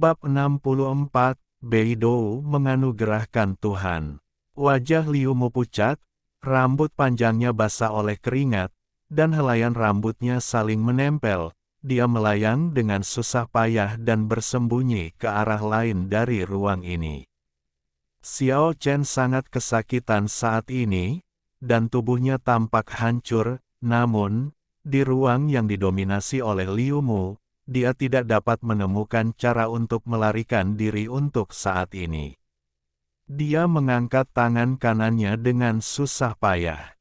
Bab 64, Beidou menganugerahkan Tuhan. Wajah Liu Mu pucat, rambut panjangnya basah oleh keringat, dan helaian rambutnya saling menempel. Dia melayang dengan susah payah dan bersembunyi ke arah lain dari ruang ini. Xiao Chen sangat kesakitan saat ini, dan tubuhnya tampak hancur, namun, di ruang yang didominasi oleh Liu Mu, dia tidak dapat menemukan cara untuk melarikan diri untuk saat ini. Dia mengangkat tangan kanannya dengan susah payah.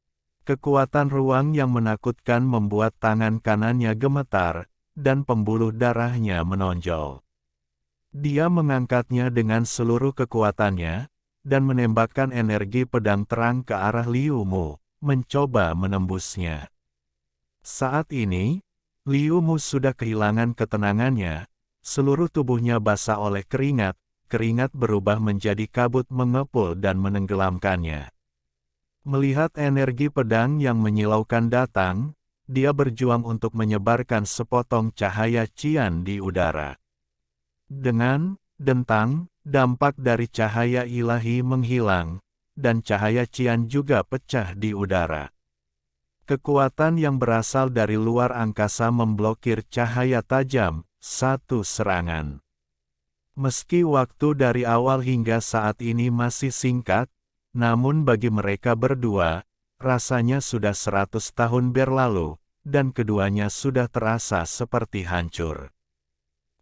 Kekuatan ruang yang menakutkan membuat tangan kanannya gemetar, dan pembuluh darahnya menonjol. Dia mengangkatnya dengan seluruh kekuatannya, dan menembakkan energi pedang terang ke arah Liu Mu, mencoba menembusnya. Saat ini, Liu Mu sudah kehilangan ketenangannya, seluruh tubuhnya basah oleh keringat, keringat berubah menjadi kabut mengepul dan menenggelamkannya. Melihat energi pedang yang menyilaukan datang, dia berjuang untuk menyebarkan sepotong cahaya cian di udara. Dengan dentang, dampak dari cahaya ilahi menghilang, dan cahaya cian juga pecah di udara. Kekuatan yang berasal dari luar angkasa memblokir cahaya tajam, satu serangan. Meski waktu dari awal hingga saat ini masih singkat, namun bagi mereka berdua, rasanya sudah 100 tahun berlalu, dan keduanya sudah terasa seperti hancur.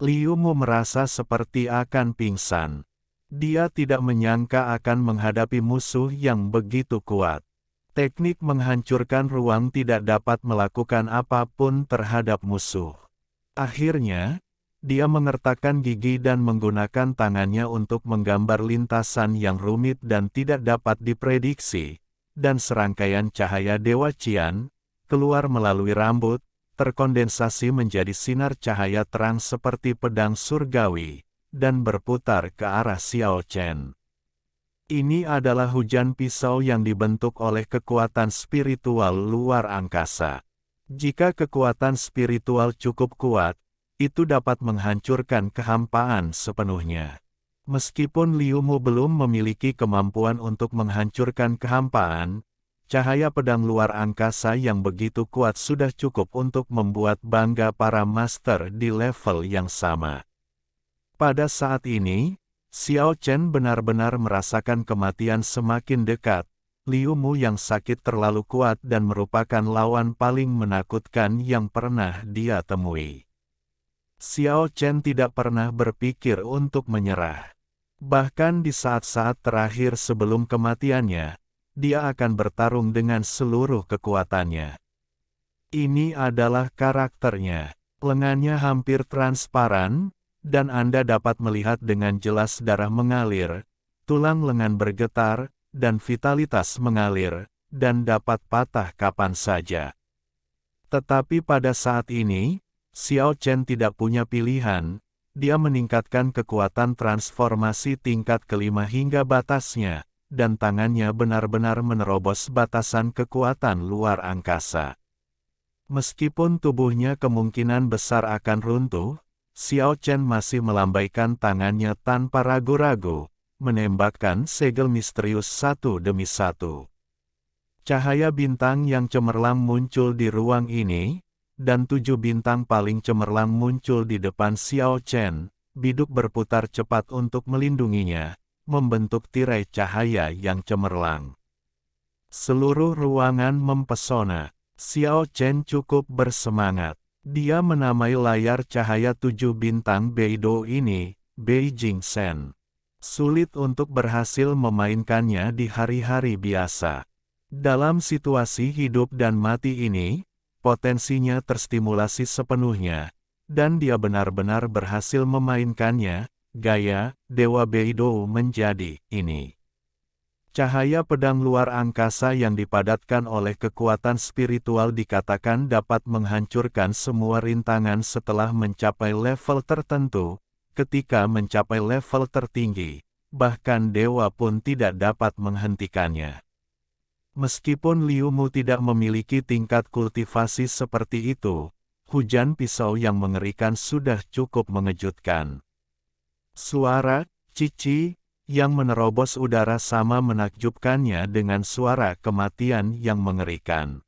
Liu Mu merasa seperti akan pingsan. Dia tidak menyangka akan menghadapi musuh yang begitu kuat. Teknik menghancurkan ruang tidak dapat melakukan apapun terhadap musuh. Akhirnya, dia mengertakkan gigi dan menggunakan tangannya untuk menggambar lintasan yang rumit dan tidak dapat diprediksi, dan serangkaian cahaya Dewa Qian keluar melalui rambut, terkondensasi menjadi sinar cahaya terang seperti pedang surgawi, dan berputar ke arah Xiao Chen. Ini adalah hujan pisau yang dibentuk oleh kekuatan spiritual luar angkasa. Jika kekuatan spiritual cukup kuat, itu dapat menghancurkan kehampaan sepenuhnya. Meskipun Liu Mu belum memiliki kemampuan untuk menghancurkan kehampaan, cahaya pedang luar angkasa yang begitu kuat sudah cukup untuk membuat bangga para master di level yang sama. Pada saat ini, Xiao Chen benar-benar merasakan kematian semakin dekat. Liu Mu yang sakit terlalu kuat dan merupakan lawan paling menakutkan yang pernah dia temui. Xiao Chen tidak pernah berpikir untuk menyerah. Bahkan di saat-saat terakhir sebelum kematiannya, dia akan bertarung dengan seluruh kekuatannya. Ini adalah karakternya. Lengannya hampir transparan, dan Anda dapat melihat dengan jelas darah mengalir, tulang lengan bergetar, dan vitalitas mengalir, dan dapat patah kapan saja. Tetapi pada saat ini, Xiao Chen tidak punya pilihan. Dia meningkatkan kekuatan transformasi tingkat kelima hingga batasnya, dan tangannya benar-benar menerobos batasan kekuatan luar angkasa. Meskipun tubuhnya kemungkinan besar akan runtuh, Xiao Chen masih melambaikan tangannya tanpa ragu-ragu, menembakkan segel misterius satu demi satu. Cahaya bintang yang cemerlang muncul di ruang ini, dan 7 bintang paling cemerlang muncul di depan Xiao Chen. Biduk berputar cepat untuk melindunginya, membentuk tirai cahaya yang cemerlang. Seluruh ruangan mempesona. Xiao Chen cukup bersemangat. Dia menamai layar cahaya 7 bintang Beidou ini, Beijing Shen. Sulit untuk berhasil memainkannya di hari-hari biasa. Dalam situasi hidup dan mati ini, potensinya terstimulasi sepenuhnya, dan dia benar-benar berhasil memainkannya. Gaya Dewa Beidou menjadi ini. Cahaya pedang luar angkasa yang dipadatkan oleh kekuatan spiritual dikatakan dapat menghancurkan semua rintangan setelah mencapai level tertentu. Ketika mencapai level tertinggi, bahkan dewa pun tidak dapat menghentikannya. Meskipun Liu Mu tidak memiliki tingkat kultivasi seperti itu, hujan pisau yang mengerikan sudah cukup mengejutkan. Suara Cici yang menerobos udara sama menakjubkannya dengan suara kematian yang mengerikan.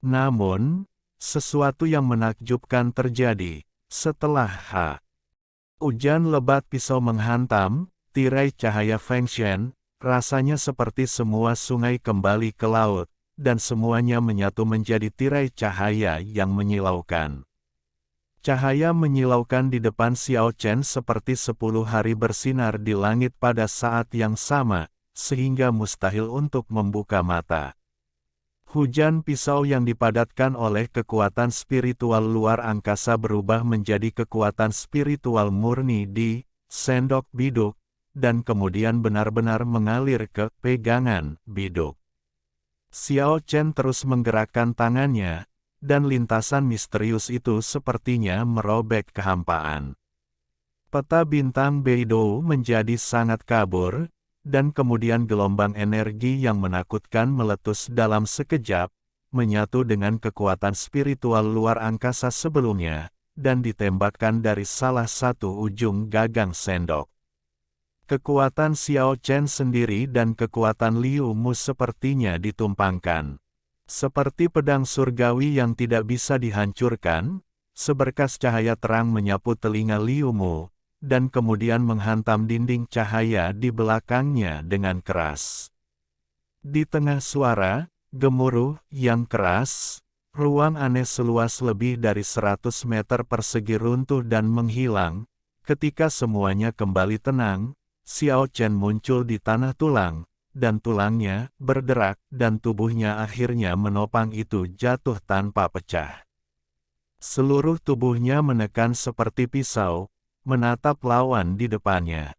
Namun, sesuatu yang menakjubkan terjadi. Setelah hujan lebat pisau menghantam, tirai cahaya Fengshen, rasanya seperti semua sungai kembali ke laut, dan semuanya menyatu menjadi tirai cahaya yang menyilaukan. Cahaya menyilaukan di depan Xiao Chen seperti 10 hari bersinar di langit pada saat yang sama, sehingga mustahil untuk membuka mata. Hujan pisau yang dipadatkan oleh kekuatan spiritual luar angkasa berubah menjadi kekuatan spiritual murni di sendok biduk, dan kemudian benar-benar mengalir ke pegangan biduk. Xiao Chen terus menggerakkan tangannya, dan lintasan misterius itu sepertinya merobek kehampaan. Peta bintang Beidou menjadi sangat kabur, dan kemudian gelombang energi yang menakutkan meletus dalam sekejap, menyatu dengan kekuatan spiritual luar angkasa sebelumnya, dan ditembakkan dari salah satu ujung gagang sendok. Kekuatan Xiao Chen sendiri dan kekuatan Liu Mu sepertinya ditumpangkan. Seperti pedang surgawi yang tidak bisa dihancurkan, seberkas cahaya terang menyapu telinga Liu Mu, dan kemudian menghantam dinding cahaya di belakangnya dengan keras. Di tengah suara, gemuruh yang keras, ruang aneh seluas lebih dari 100 meter persegi runtuh dan menghilang. Ketika semuanya kembali tenang, Xiao Chen muncul di tanah tulang, dan tulangnya berderak, dan tubuhnya akhirnya menopang itu jatuh tanpa pecah. Seluruh tubuhnya menekan seperti pisau, menatap lawan di depannya.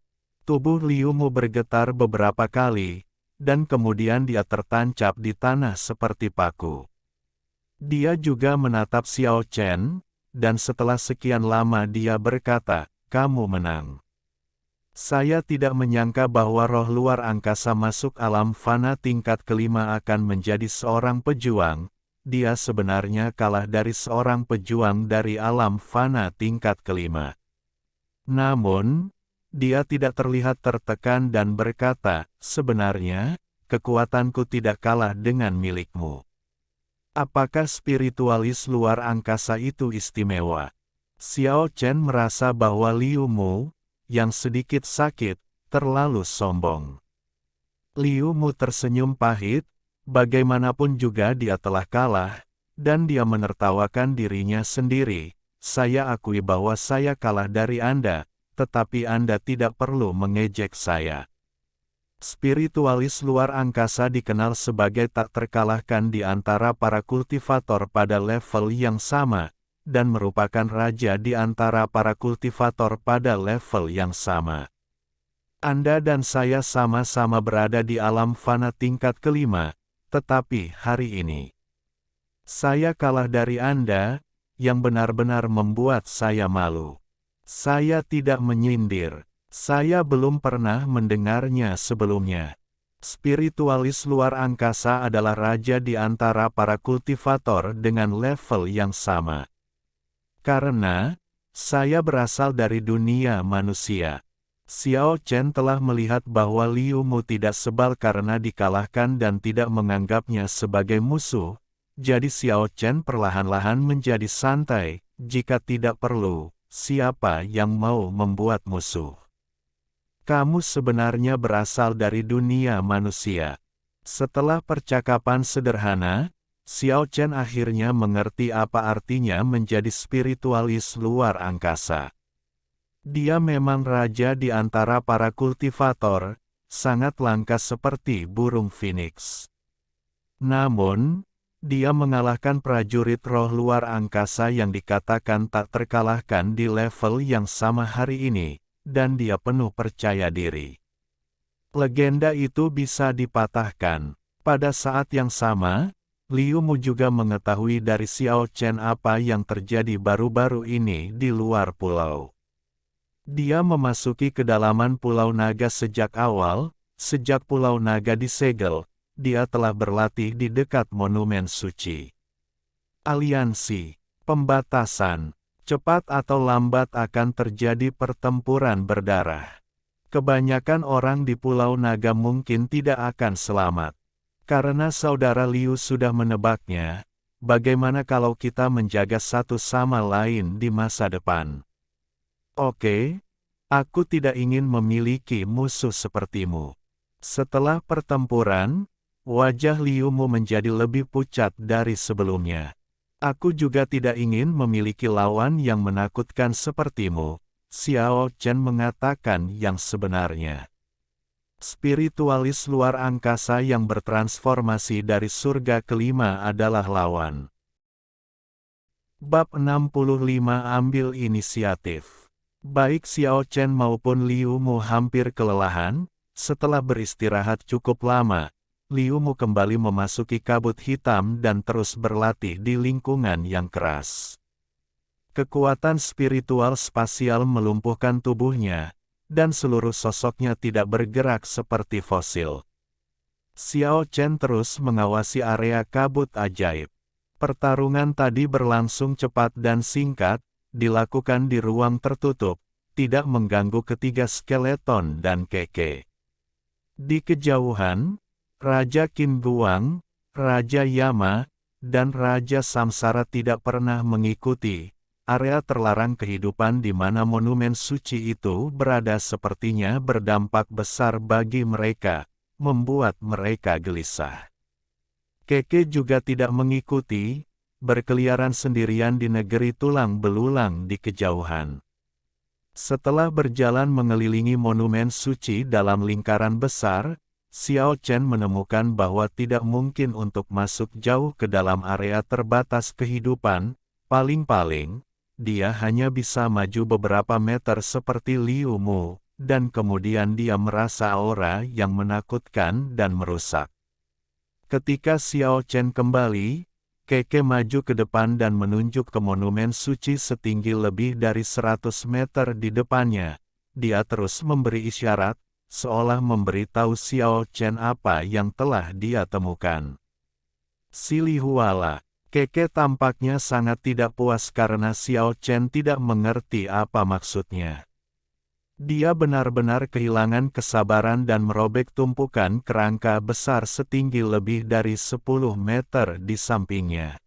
Tubuh Liu Mu bergetar beberapa kali, dan kemudian dia tertancap di tanah seperti paku. Dia juga menatap Xiao Chen, dan setelah sekian lama dia berkata, "Kamu menang." Saya tidak menyangka bahwa roh luar angkasa masuk alam fana tingkat kelima akan menjadi seorang pejuang. Dia sebenarnya kalah dari seorang pejuang dari alam fana tingkat kelima. Namun, dia tidak terlihat tertekan dan berkata, "Sebenarnya, kekuatanku tidak kalah dengan milikmu." Apakah spiritualis luar angkasa itu istimewa? Xiao Chen merasa bahwa Liu Mu, yang sedikit sakit, terlalu sombong. Liu Mu tersenyum pahit, bagaimanapun juga dia telah kalah, dan dia menertawakan dirinya sendiri. Saya akui bahwa saya kalah dari Anda, tetapi Anda tidak perlu mengejek saya. Spiritualis luar angkasa dikenal sebagai tak terkalahkan di antara para kultivator pada level yang sama, dan merupakan raja di antara para kultivator pada level yang sama. Anda dan saya sama-sama berada di alam fana tingkat kelima, tetapi hari ini saya kalah dari Anda, yang benar-benar membuat saya malu. Saya tidak menyindir, saya belum pernah mendengarnya sebelumnya. Spiritualis luar angkasa adalah raja di antara para kultivator dengan level yang sama. Karena saya berasal dari dunia manusia. Xiao Chen telah melihat bahwa Liu Mu tidak sebal karena dikalahkan dan tidak menganggapnya sebagai musuh, jadi Xiao Chen perlahan-lahan menjadi santai. Jika tidak perlu, siapa yang mau membuat musuh? Kamu sebenarnya berasal dari dunia manusia. Setelah percakapan sederhana, Xiao Chen akhirnya mengerti apa artinya menjadi spiritualis luar angkasa. Dia memang raja di antara para kultivator, sangat langka seperti burung phoenix. Namun, dia mengalahkan prajurit roh luar angkasa yang dikatakan tak terkalahkan di level yang sama hari ini, dan dia penuh percaya diri. Legenda itu bisa dipatahkan. Pada saat yang sama, Liu Mu juga mengetahui dari Xiao Chen apa yang terjadi baru-baru ini di luar pulau. Dia memasuki kedalaman Pulau Naga sejak awal, sejak Pulau Naga disegel, dia telah berlatih di dekat monumen suci. Aliansi, pembatasan, Cepat atau lambat akan terjadi pertempuran berdarah. Kebanyakan orang di Pulau Naga mungkin tidak akan selamat. Karena saudara Liu sudah menebaknya, bagaimana kalau kita menjaga satu sama lain di masa depan? Oke, aku tidak ingin memiliki musuh sepertimu. Setelah pertempuran, wajah Liumu menjadi lebih pucat dari sebelumnya. Aku juga tidak ingin memiliki lawan yang menakutkan sepertimu, Xiao Chen mengatakan yang sebenarnya. Spiritualis luar angkasa yang bertransformasi dari surga kelima adalah lawan. Bab 65 Ambil inisiatif. Baik Xiao Chen maupun Liu Mu hampir kelelahan, setelah beristirahat cukup lama, Liu Mu kembali memasuki kabut hitam dan terus berlatih di lingkungan yang keras. Kekuatan spiritual spasial melumpuhkan tubuhnya, dan seluruh sosoknya tidak bergerak seperti fosil. Xiao Chen terus mengawasi area kabut ajaib. Pertarungan tadi berlangsung cepat dan singkat, dilakukan di ruang tertutup, tidak mengganggu ketiga skeleton dan Keke. Di kejauhan, Raja Qin Guang, Raja Yama, dan Raja Samsara tidak pernah mengikuti. Area terlarang kehidupan di mana monumen suci itu berada sepertinya berdampak besar bagi mereka, membuat mereka gelisah. Keke juga tidak mengikuti, berkeliaran sendirian di negeri tulang belulang di kejauhan. Setelah berjalan mengelilingi monumen suci dalam lingkaran besar, Xiao Chen menemukan bahwa tidak mungkin untuk masuk jauh ke dalam area terbatas kehidupan, paling-paling, dia hanya bisa maju beberapa meter seperti Liu Mu, dan kemudian dia merasa aura yang menakutkan dan merusak. Ketika Xiao Chen kembali, Keke maju ke depan dan menunjuk ke monumen suci setinggi lebih dari 100 meter di depannya. Dia terus memberi isyarat, seolah memberitahu Xiao Chen apa yang telah dia temukan. Silihuala, Keke tampaknya sangat tidak puas karena Xiao Chen tidak mengerti apa maksudnya. Dia benar-benar kehilangan kesabaran dan merobek tumpukan kerangka besar setinggi lebih dari 10 meter di sampingnya.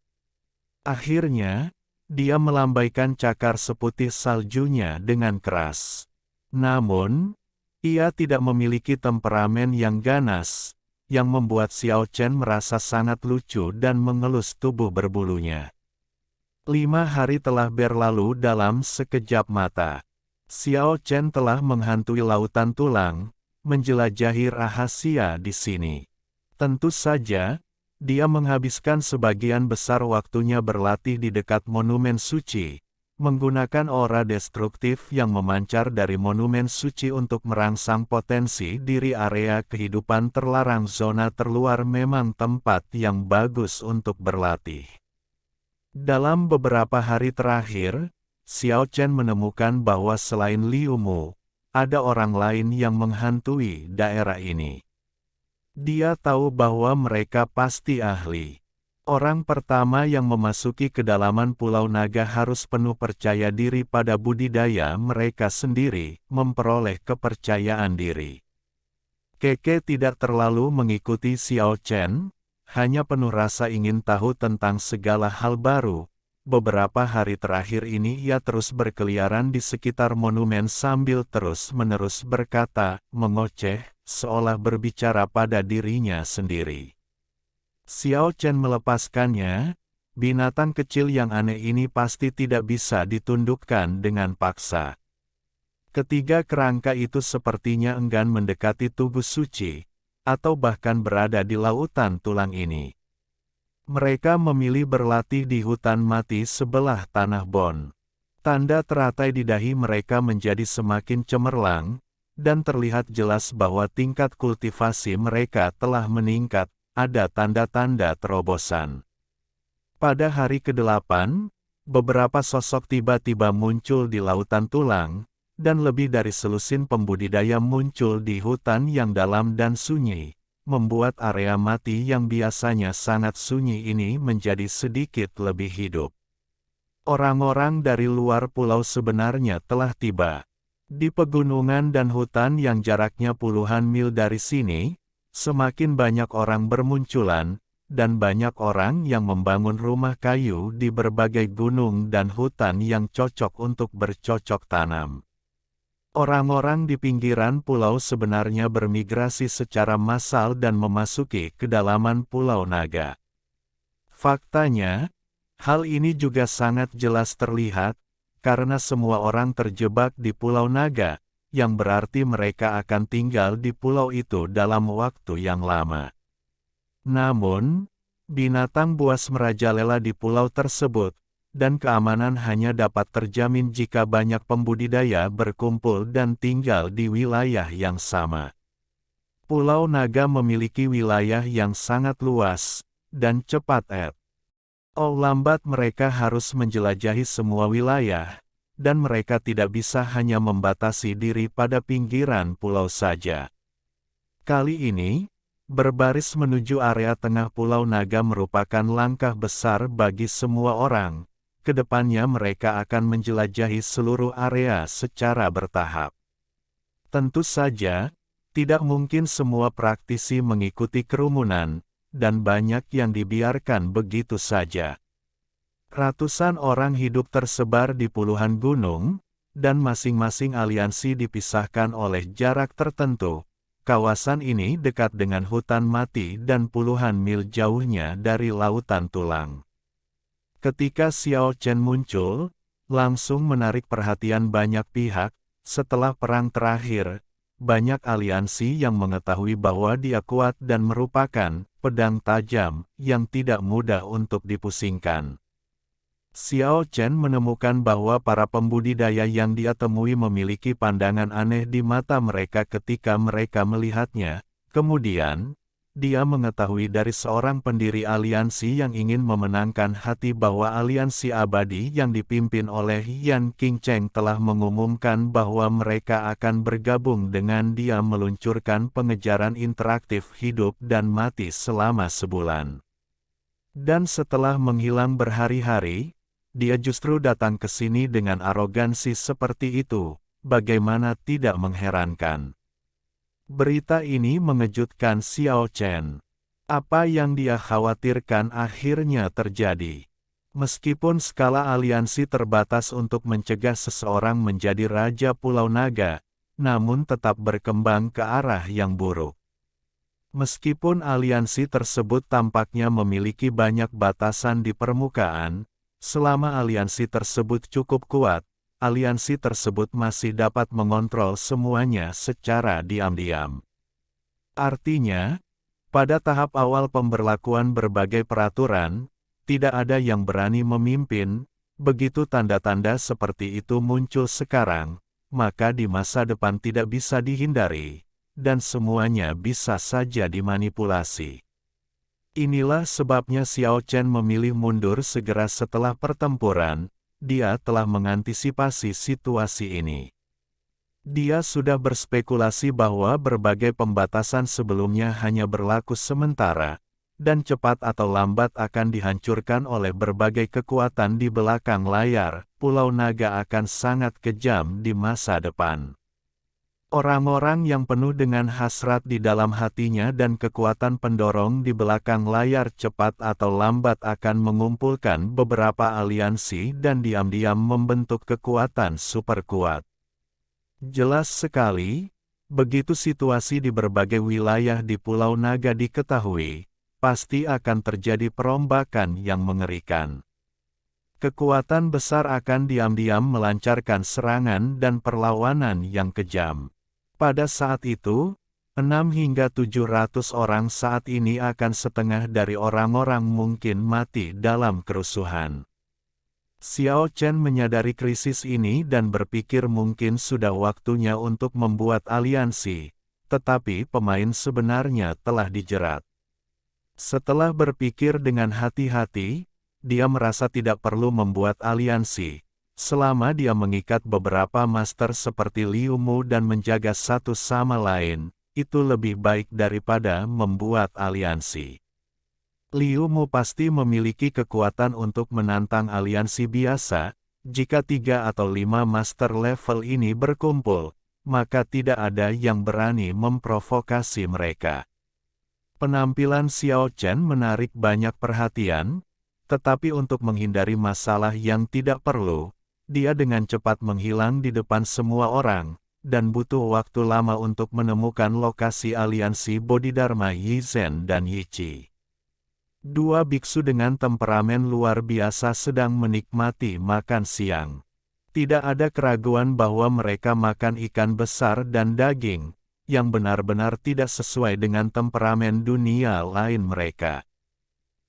Akhirnya, dia melambaikan cakar seputih saljunya dengan keras. Namun, ia tidak memiliki temperamen yang ganas, yang membuat Xiao Chen merasa sangat lucu dan mengelus tubuh berbulunya. 5 hari telah berlalu dalam sekejap mata. Xiao Chen telah menghantui lautan tulang, menjelajahi rahasia di sini. Tentu saja, dia menghabiskan sebagian besar waktunya berlatih di dekat monumen suci, menggunakan aura destruktif yang memancar dari monumen suci untuk merangsang potensi diri. Area kehidupan terlarang zona terluar memang tempat yang bagus untuk berlatih. Dalam beberapa hari terakhir, Xiao Chen menemukan bahwa selain Liu Mu, ada orang lain yang menghantui daerah ini. Dia tahu bahwa mereka pasti ahli. Orang pertama yang memasuki kedalaman Pulau Naga harus penuh percaya diri pada budidaya mereka sendiri, memperoleh kepercayaan diri. Keke tidak terlalu mengikuti Xiao Chen, hanya penuh rasa ingin tahu tentang segala hal baru. Beberapa hari terakhir ini ia terus berkeliaran di sekitar monumen sambil terus-menerus berkata, mengoceh, seolah berbicara pada dirinya sendiri. Xiao Chen melepaskannya, binatang kecil yang aneh ini pasti tidak bisa ditundukkan dengan paksa. Ketiga kerangka itu sepertinya enggan mendekati tubuh suci, atau bahkan berada di lautan tulang ini. Mereka memilih berlatih di hutan mati sebelah tanah Bon. Tanda teratai di dahi mereka menjadi semakin cemerlang, dan terlihat jelas bahwa tingkat kultivasi mereka telah meningkat, ada tanda-tanda terobosan. Pada hari ke-8, beberapa sosok tiba-tiba muncul di lautan tulang, dan lebih dari selusin pembudidaya muncul di hutan yang dalam dan sunyi, membuat area mati yang biasanya sangat sunyi ini menjadi sedikit lebih hidup. Orang-orang dari luar pulau sebenarnya telah tiba. Di pegunungan dan hutan yang jaraknya puluhan mil dari sini, semakin banyak orang bermunculan, dan banyak orang yang membangun rumah kayu di berbagai gunung dan hutan yang cocok untuk bercocok tanam. Orang-orang di pinggiran pulau sebenarnya bermigrasi secara massal dan memasuki kedalaman Pulau Naga. Faktanya, hal ini juga sangat jelas terlihat, karena semua orang terjebak di Pulau Naga, yang berarti mereka akan tinggal di pulau itu dalam waktu yang lama. Namun, binatang buas merajalela di pulau tersebut, dan keamanan hanya dapat terjamin jika banyak pembudidaya berkumpul dan tinggal di wilayah yang sama. Pulau Naga memiliki wilayah yang sangat luas, dan cepat. Lambat mereka harus menjelajahi semua wilayah, dan mereka tidak bisa hanya membatasi diri pada pinggiran pulau saja. Kali ini, berbaris menuju area tengah Pulau Naga merupakan langkah besar bagi semua orang. Kedepannya mereka akan menjelajahi seluruh area secara bertahap. Tentu saja, tidak mungkin semua praktisi mengikuti kerumunan, dan banyak yang dibiarkan begitu saja. Ratusan orang hidup tersebar di puluhan gunung, dan masing-masing aliansi dipisahkan oleh jarak tertentu. Kawasan ini dekat dengan hutan mati dan puluhan mil jauhnya dari lautan tulang. Ketika Xiao Chen muncul, langsung menarik perhatian banyak pihak. Setelah perang terakhir, banyak aliansi yang mengetahui bahwa dia kuat dan merupakan pedang tajam yang tidak mudah untuk dipusingkan. Xiao Chen menemukan bahwa para pembudidaya yang dia temui memiliki pandangan aneh di mata mereka ketika mereka melihatnya. Kemudian, dia mengetahui dari seorang pendiri aliansi yang ingin memenangkan hati bahwa aliansi abadi yang dipimpin oleh Yan Qingcheng telah mengumumkan bahwa mereka akan bergabung dengan dia meluncurkan pengejaran interaktif hidup dan mati selama sebulan. Dan setelah menghilang berhari-hari, dia justru datang ke sini dengan arogansi seperti itu. Bagaimana tidak mengherankan. Berita ini mengejutkan Xiao Chen. Apa yang dia khawatirkan akhirnya terjadi. Meskipun skala aliansi terbatas untuk mencegah seseorang menjadi Raja Pulau Naga, namun tetap berkembang ke arah yang buruk. Meskipun aliansi tersebut tampaknya memiliki banyak batasan di permukaan, selama aliansi tersebut cukup kuat, aliansi tersebut masih dapat mengontrol semuanya secara diam-diam. Artinya, pada tahap awal pemberlakuan berbagai peraturan, tidak ada yang berani memimpin. Begitu tanda-tanda seperti itu muncul sekarang, maka di masa depan tidak bisa dihindari, dan semuanya bisa saja dimanipulasi. Inilah sebabnya Xiao Chen memilih mundur segera setelah pertempuran. Dia telah mengantisipasi situasi ini. Dia sudah berspekulasi bahwa berbagai pembatasan sebelumnya hanya berlaku sementara, dan cepat atau lambat akan dihancurkan oleh berbagai kekuatan di belakang layar. Pulau Naga akan sangat kejam di masa depan. Orang-orang yang penuh dengan hasrat di dalam hatinya dan kekuatan pendorong di belakang layar cepat atau lambat akan mengumpulkan beberapa aliansi dan diam-diam membentuk kekuatan super kuat. Jelas sekali, begitu situasi di berbagai wilayah di Pulau Naga diketahui, pasti akan terjadi perombakan yang mengerikan. Kekuatan besar akan diam-diam melancarkan serangan dan perlawanan yang kejam. Pada saat itu, 6 hingga 700 orang saat ini akan setengah dari orang-orang mungkin mati dalam kerusuhan. Xiao Chen menyadari krisis ini dan berpikir mungkin sudah waktunya untuk membuat aliansi, tetapi pemain sebenarnya telah dijerat. Setelah berpikir dengan hati-hati, dia merasa tidak perlu membuat aliansi. Selama dia mengikat beberapa master seperti Liu Mu dan menjaga satu sama lain, itu lebih baik daripada membuat aliansi. Liu Mu pasti memiliki kekuatan untuk menantang aliansi biasa. Jika 3 atau 5 master level ini berkumpul, maka tidak ada yang berani memprovokasi mereka. Penampilan Xiao Chen menarik banyak perhatian, tetapi untuk menghindari masalah yang tidak perlu, dia dengan cepat menghilang di depan semua orang, dan butuh waktu lama untuk menemukan lokasi aliansi Bodhidharma Yi Zhen dan Yi Qi. Dua biksu dengan temperamen luar biasa sedang menikmati makan siang. Tidak ada keraguan bahwa mereka makan ikan besar dan daging, yang benar-benar tidak sesuai dengan temperamen dunia lain mereka.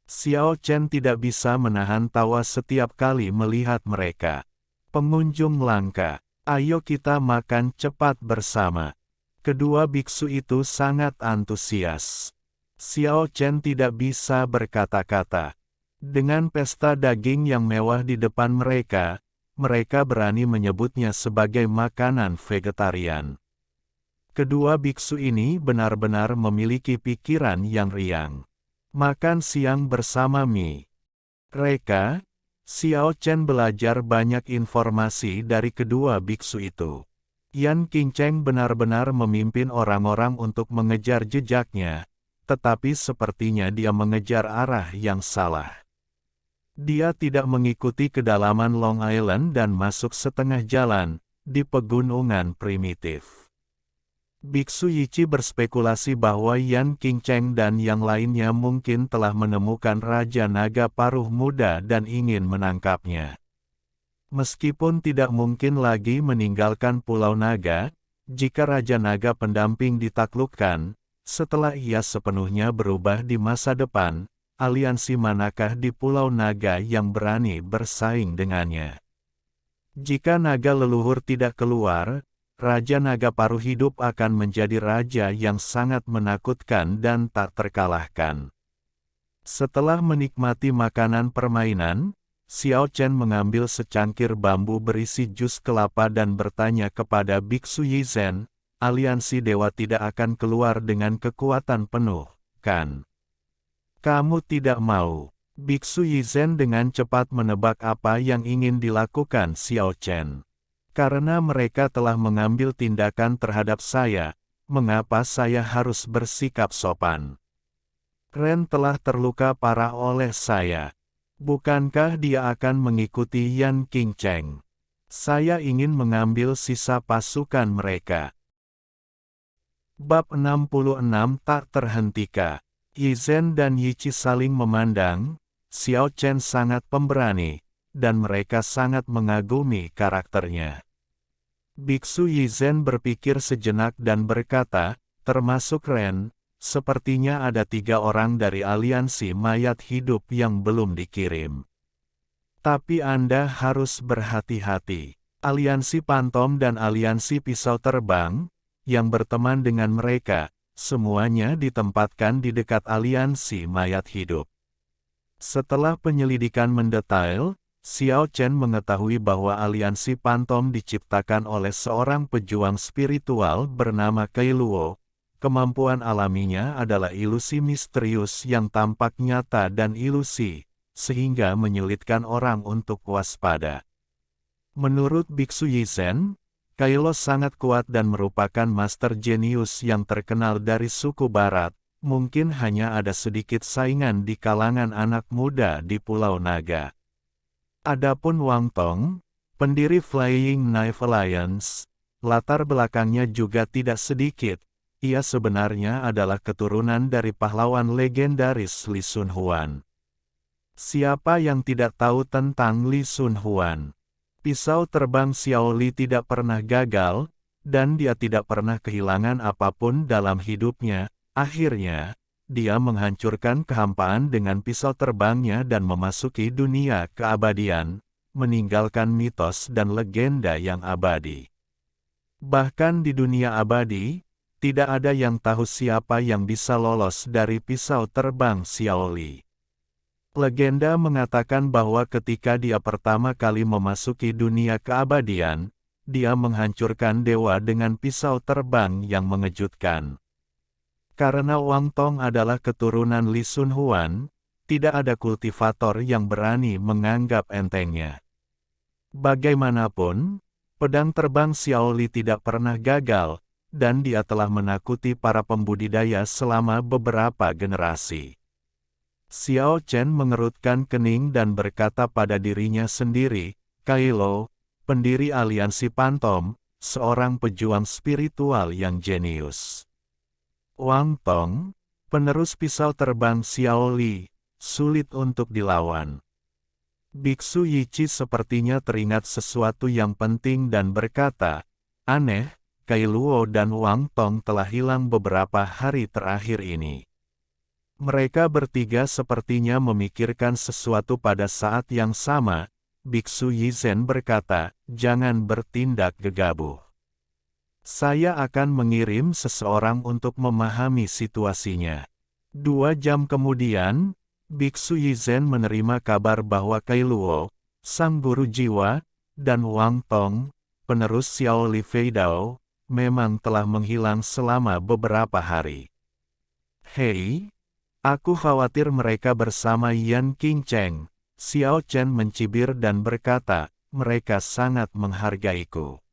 Xiao Chen tidak bisa menahan tawa setiap kali melihat mereka. Pengunjung langka, ayo kita makan cepat bersama. Kedua biksu itu sangat antusias. Xiao Chen tidak bisa berkata-kata. Dengan pesta daging yang mewah di depan mereka, mereka berani menyebutnya sebagai makanan vegetarian. Kedua biksu ini benar-benar memiliki pikiran yang riang. Makan siang bersama Mi. Reka, Xiao Chen belajar banyak informasi dari kedua biksu itu. Yan Qingcheng benar-benar memimpin orang-orang untuk mengejar jejaknya, tetapi sepertinya dia mengejar arah yang salah. Dia tidak mengikuti kedalaman Long Island dan masuk setengah jalan, di pegunungan primitif. Biksu Yi Qi berspekulasi bahwa Yan Qingcheng dan yang lainnya mungkin telah menemukan Raja Naga Paruh Muda dan ingin menangkapnya. Meskipun tidak mungkin lagi meninggalkan Pulau Naga, jika Raja Naga pendamping ditaklukkan, setelah ia sepenuhnya berubah di masa depan, aliansi manakah di Pulau Naga yang berani bersaing dengannya? Jika naga leluhur tidak keluar, Raja Naga Paruh Hidup akan menjadi raja yang sangat menakutkan dan tak terkalahkan. Setelah menikmati makanan permainan, Xiao Chen mengambil secangkir bambu berisi jus kelapa dan bertanya kepada Biksu Yi Zhen, aliansi dewa tidak akan keluar dengan kekuatan penuh, kan? Kamu tidak mau. Biksu Yi Zhen dengan cepat menebak apa yang ingin dilakukan Xiao Chen. Karena mereka telah mengambil tindakan terhadap saya, mengapa saya harus bersikap sopan? Ren telah terluka parah oleh saya. Bukankah dia akan mengikuti Yan Qingcheng? Saya ingin mengambil sisa pasukan mereka. Bab 66 tak terhentikan. Yi Zhen dan Yi Qi saling memandang. Xiao Chen sangat pemberani, dan mereka sangat mengagumi karakternya. Biksu Yi Zhen berpikir sejenak dan berkata, termasuk Ren, sepertinya ada 3 orang dari aliansi mayat hidup yang belum dikirim. Tapi Anda harus berhati-hati. Aliansi Pantom dan aliansi Pisau Terbang, yang berteman dengan mereka, semuanya ditempatkan di dekat aliansi mayat hidup. Setelah penyelidikan mendetail, Xiao Chen mengetahui bahwa aliansi Pantom diciptakan oleh seorang pejuang spiritual bernama Kai Luo. Kemampuan alaminya adalah ilusi misterius yang tampak nyata dan ilusi, sehingga menyulitkan orang untuk waspada. Menurut Biksu Yi Zhen, Kai Luo sangat kuat dan merupakan master jenius yang terkenal dari suku barat. Mungkin hanya ada sedikit saingan di kalangan anak muda di Pulau Naga. Adapun Wang Tong, pendiri Flying Knife Alliance, latar belakangnya juga tidak sedikit. Ia sebenarnya adalah keturunan dari pahlawan legendaris Li Sun Huan. Siapa yang tidak tahu tentang Li Sun Huan? Pisau terbang Xiao Li tidak pernah gagal, dan dia tidak pernah kehilangan apapun dalam hidupnya. Akhirnya, dia menghancurkan kehampaan dengan pisau terbangnya dan memasuki dunia keabadian, meninggalkan mitos dan legenda yang abadi. Bahkan di dunia abadi, tidak ada yang tahu siapa yang bisa lolos dari pisau terbang Xiao Li. Legenda mengatakan bahwa ketika dia pertama kali memasuki dunia keabadian, dia menghancurkan dewa dengan pisau terbang yang mengejutkan. Karena Wang Tong adalah keturunan Li Sun Huan, tidak ada kultivator yang berani menganggap entengnya. Bagaimanapun, pedang terbang Xiao Li tidak pernah gagal, dan dia telah menakuti para pembudidaya selama beberapa generasi. Xiao Chen mengerutkan kening dan berkata pada dirinya sendiri, Kailo, pendiri aliansi Pantom, seorang pejuang spiritual yang jenius. Wang Tong, penerus pisau terbang Xiao Li, sulit untuk dilawan. Biksu Yichi sepertinya teringat sesuatu yang penting dan berkata, aneh, Kailuo dan Wang Tong telah hilang beberapa hari terakhir ini. Mereka bertiga sepertinya memikirkan sesuatu pada saat yang sama. Biksu Yizhen berkata, jangan bertindak gegabah. Saya akan mengirim seseorang untuk memahami situasinya. 2 jam kemudian, Biksu Yizhen menerima kabar bahwa Kailuo, sang guru jiwa, dan Wang Tong, penerus Xiao Li Feidao, memang telah menghilang selama beberapa hari. Hei, aku khawatir mereka bersama Yan Qingcheng. Xiao Chen mencibir dan berkata, mereka sangat menghargaiku.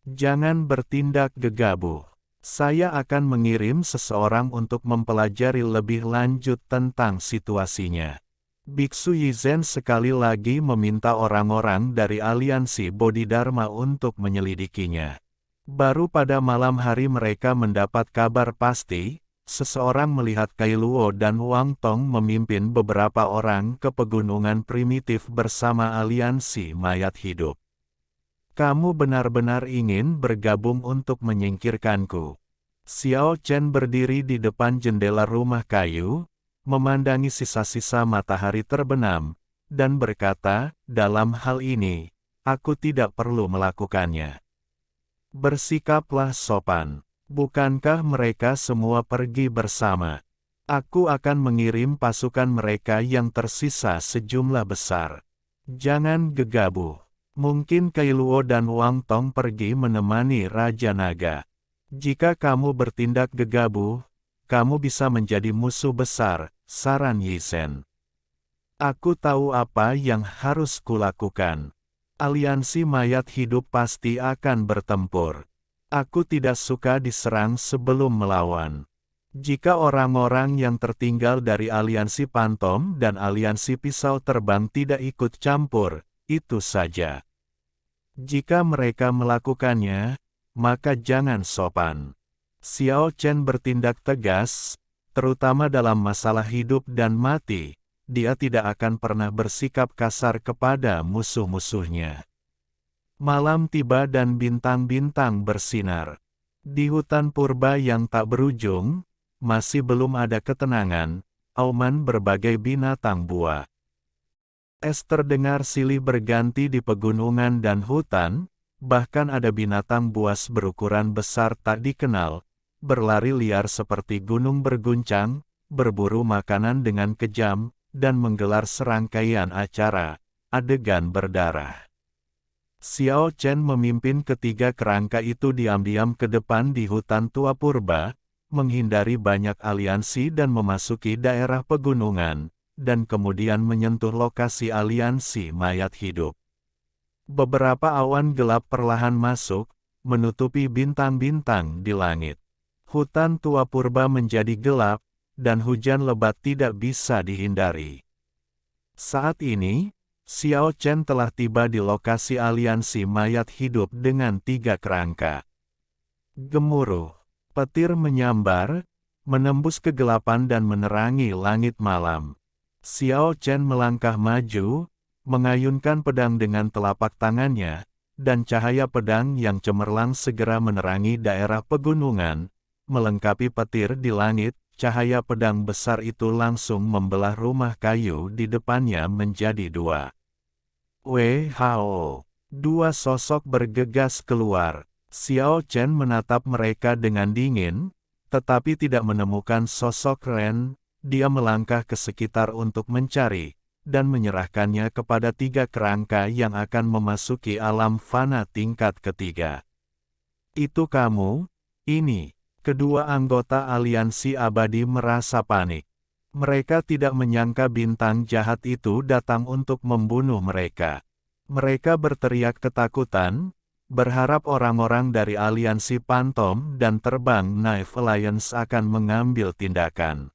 Jangan bertindak gegabah. Saya akan mengirim seseorang untuk mempelajari lebih lanjut tentang situasinya. Biksu Yizhen sekali lagi meminta orang-orang dari aliansi Bodhidharma untuk menyelidikinya. Baru pada malam hari mereka mendapat kabar pasti, seseorang melihat Kailuo dan Wang Tong memimpin beberapa orang ke pegunungan primitif bersama aliansi mayat hidup. Kamu benar-benar ingin bergabung untuk menyingkirkanku. Xiao Chen berdiri di depan jendela rumah kayu, memandangi sisa-sisa matahari terbenam, dan berkata, dalam hal ini, aku tidak perlu melakukannya. Bersikaplah sopan. Bukankah mereka semua pergi bersama? Aku akan mengirim pasukan mereka yang tersisa sejumlah besar. Jangan gegabah. Mungkin Kailuo dan Wang Tong pergi menemani Raja Naga. Jika kamu bertindak gegabah, kamu bisa menjadi musuh besar, saran Yizhen. Aku tahu apa yang harus kulakukan. Aliansi mayat hidup pasti akan bertempur. Aku tidak suka diserang sebelum melawan. Jika orang-orang yang tertinggal dari aliansi Pantom dan aliansi pisau terbang tidak ikut campur, itu saja. Jika mereka melakukannya, maka jangan sopan. Xiao Chen bertindak tegas, terutama dalam masalah hidup dan mati. Dia tidak akan pernah bersikap kasar kepada musuh-musuhnya. Malam tiba dan bintang-bintang bersinar. Di hutan purba yang tak berujung, masih belum ada ketenangan, auman berbagai binatang buah. Es terdengar silih berganti di pegunungan dan hutan, bahkan ada binatang buas berukuran besar tak dikenal, berlari liar seperti gunung berguncang, berburu makanan dengan kejam, dan menggelar serangkaian acara, adegan berdarah. Xiao Chen memimpin ketiga kerangka itu diam-diam ke depan di hutan tua purba, menghindari banyak aliansi dan memasuki daerah pegunungan, dan kemudian menyentuh lokasi aliansi mayat hidup. Beberapa awan gelap perlahan masuk, menutupi bintang-bintang di langit. Hutan tua purba menjadi gelap, dan hujan lebat tidak bisa dihindari. Saat ini, Xiao Chen telah tiba di lokasi aliansi mayat hidup dengan 3 kerangka. Gemuruh, petir menyambar, menembus kegelapan dan menerangi langit malam. Xiao Chen melangkah maju, mengayunkan pedang dengan telapak tangannya, dan cahaya pedang yang cemerlang segera menerangi daerah pegunungan, melengkapi petir di langit. Cahaya pedang besar itu langsung membelah rumah kayu di depannya menjadi 2. Wei Hao. 2 sosok bergegas keluar. Xiao Chen menatap mereka dengan dingin, tetapi tidak menemukan sosok Ren. Dia melangkah ke sekitar untuk mencari, dan menyerahkannya kepada 3 kerangka yang akan memasuki alam fana tingkat ketiga. Itu kamu? Ini. Kedua anggota aliansi abadi merasa panik. Mereka tidak menyangka bintang jahat itu datang untuk membunuh mereka. Mereka berteriak ketakutan, berharap orang-orang dari aliansi Phantom dan Terbang Knife Alliance akan mengambil tindakan.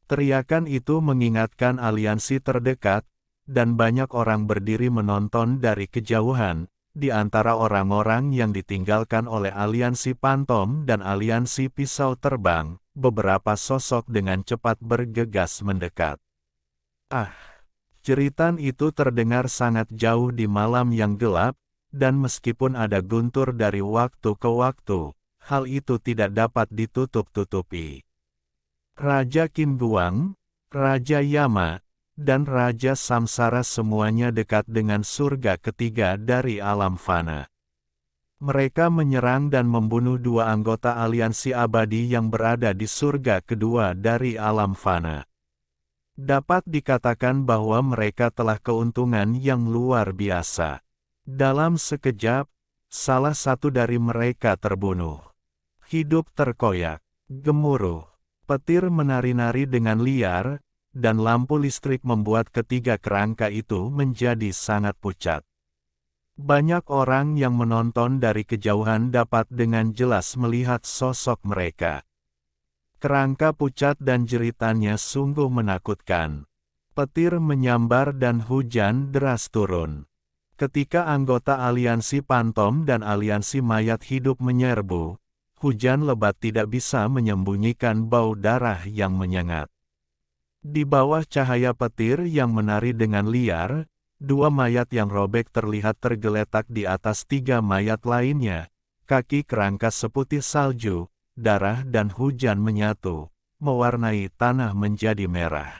Teriakan itu mengingatkan aliansi terdekat, dan banyak orang berdiri menonton dari kejauhan, di antara orang-orang yang ditinggalkan oleh aliansi Phantom dan aliansi Pisau Terbang. Beberapa sosok dengan cepat bergegas mendekat. Ah, jeritan itu terdengar sangat jauh di malam yang gelap, dan meskipun ada guntur dari waktu ke waktu, hal itu tidak dapat ditutup-tutupi. Raja Qin Guang, Raja Yama, dan Raja Samsara semuanya dekat dengan surga ketiga dari alam fana. Mereka menyerang dan membunuh dua anggota aliansi abadi yang berada di surga kedua dari alam fana. Dapat dikatakan bahwa mereka telah keuntungan yang luar biasa. Dalam sekejap, salah satu dari mereka terbunuh. Hidup terkoyak, gemuruh, petir menari-nari dengan liar, dan lampu listrik membuat ketiga kerangka itu menjadi sangat pucat. Banyak orang yang menonton dari kejauhan dapat dengan jelas melihat sosok mereka. Kerangka pucat dan jeritannya sungguh menakutkan. Petir menyambar dan hujan deras turun. Ketika anggota aliansi Phantom dan aliansi mayat hidup menyerbu, hujan lebat tidak bisa menyembunyikan bau darah yang menyengat. Di bawah cahaya petir yang menari dengan liar, dua mayat yang robek terlihat tergeletak di atas tiga mayat lainnya. Kaki kerangka seputih salju, darah dan hujan menyatu, mewarnai tanah menjadi merah.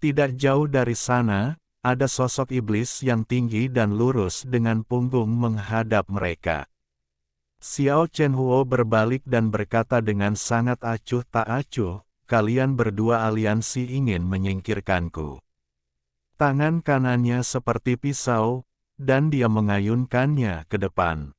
Tidak jauh dari sana, ada sosok iblis yang tinggi dan lurus dengan punggung menghadap mereka. Xiao Chenhuo berbalik dan berkata dengan sangat acuh tak acuh, "Kalian berdua aliansi ingin menyingkirkanku." Tangan kanannya seperti pisau, dan dia mengayunkannya ke depan.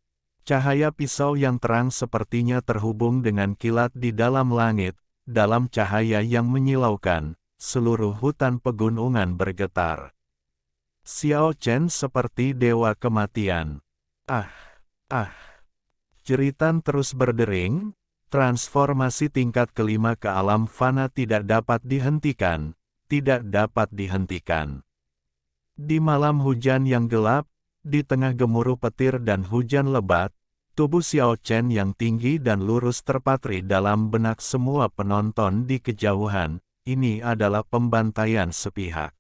Cahaya pisau yang terang sepertinya terhubung dengan kilat di dalam langit, dalam cahaya yang menyilaukan, seluruh hutan pegunungan bergetar. Xiao Chen seperti dewa kematian. Ah, ah. Jeritan terus berdering, transformasi tingkat kelima ke alam fana tidak dapat dihentikan, tidak dapat dihentikan. Di malam hujan yang gelap, di tengah gemuruh petir dan hujan lebat, tubuh Xiao Chen yang tinggi dan lurus terpatri dalam benak semua penonton di kejauhan. Ini adalah pembantaian sepihak.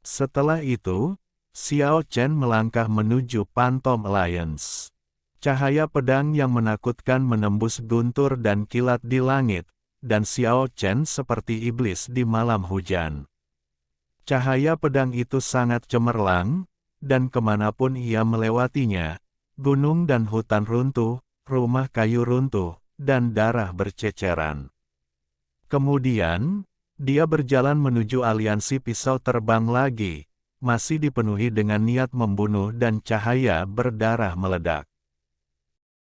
Setelah itu, Xiao Chen melangkah menuju Phantom Alliance. Cahaya pedang yang menakutkan menembus guntur dan kilat di langit, dan Xiao Chen seperti iblis di malam hujan. Cahaya pedang itu sangat cemerlang, dan kemanapun ia melewatinya, gunung dan hutan runtuh, rumah kayu runtuh, dan darah berceceran. Kemudian, dia berjalan menuju aliansi pisau terbang lagi, masih dipenuhi dengan niat membunuh dan cahaya berdarah meledak.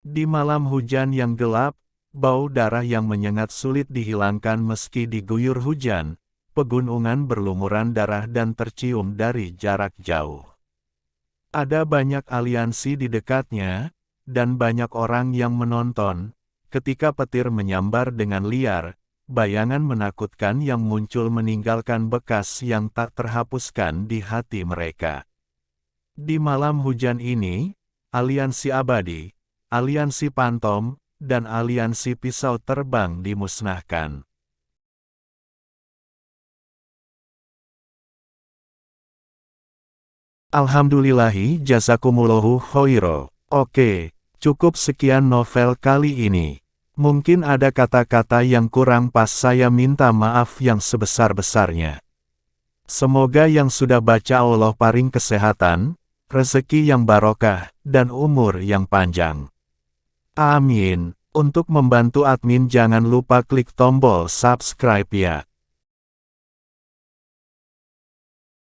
Di malam hujan yang gelap, bau darah yang menyengat sulit dihilangkan meski diguyur hujan. Pegunungan berlumuran darah dan tercium dari jarak jauh. Ada banyak aliansi di dekatnya, dan banyak orang yang menonton. Ketika petir menyambar dengan liar, bayangan menakutkan yang muncul meninggalkan bekas yang tak terhapuskan di hati mereka. Di malam hujan ini, aliansi abadi, aliansi Phantom, dan aliansi pisau terbang dimusnahkan. Alhamdulillahi jazakumullahu khoiro. Oke, cukup sekian novel kali ini. Mungkin ada kata-kata yang kurang pas, saya minta maaf yang sebesar-besarnya. Semoga yang sudah baca Allah paring kesehatan, rezeki yang barokah, dan umur yang panjang. Amin. Untuk membantu admin jangan lupa klik tombol subscribe ya.